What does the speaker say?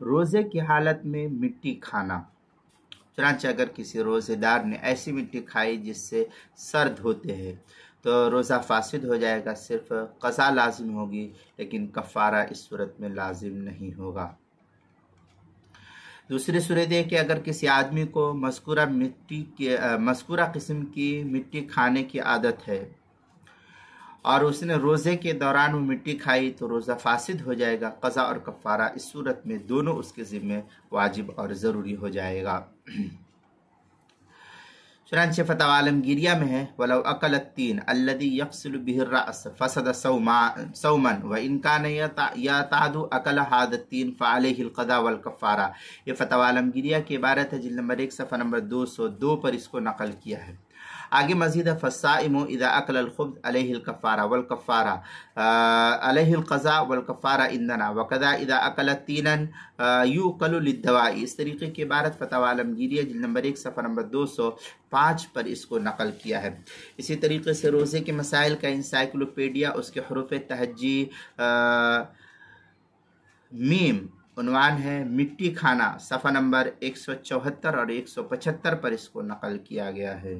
रोज़े की हालत में मिट्टी खाना। चुनांचे अगर किसी रोज़ेदार ने ऐसी मिट्टी खाई जिससे सर्द होते हैं तो रोज़ा फासिद हो जाएगा, सिर्फ क़ज़ा लाजिम होगी, लेकिन कफ़ारा इस सूरत में लाजिम नहीं होगा। दूसरी सूरत है कि अगर किसी आदमी को मज़कूरा किस्म की मिट्टी खाने की आदत है और उसने रोज़े के दौरान वो मिट्टी खाई तो रोज़ा फासिद हो जाएगा। क़ज़ा और कफ़ारा इस सूरत में दोनों उसके ज़िम्मे वाजिब और ज़रूरी हो जाएगा। चुनांचे फतवा आलमगीरिया में है, वलौ अकल तीन अल्लदी यफ़सिलु बिहि रअस फसद सौमन व इनकान यतादु अकल हाद तीन फ़अलैहिल क़ज़ा वल कफ़ारा। ये फतवा आलमगीरिया की इबारत है, जिल्द नंबर 1 सफ़ा नंबर 202 पर इसको नकल किया है। आगे मजीद फ़स्साइमु इज़ा अकलल खुब्ज़ अलैहिल कफ़ारा वल कफ़ारा अलैहिल क़ज़ा वल कफ़ारा इंदना वकज़ा इज़ा अकल तीनन युक़लु लिद्दवाई। इस तरीके की इबारत फतवा आलमगीरिया जिल्द नंबर 1 सफ़ा नंबर 205 पर इसको नकल किया है। इसी तरीके से रोज़े के मसाइल का इंसाइक्लोपीडिया उसके हरूफ तहज्जी मीम उन्वान है मिट्टी खाना, सफ़ा नंबर 174 और 175 पर इसको नकल किया गया है।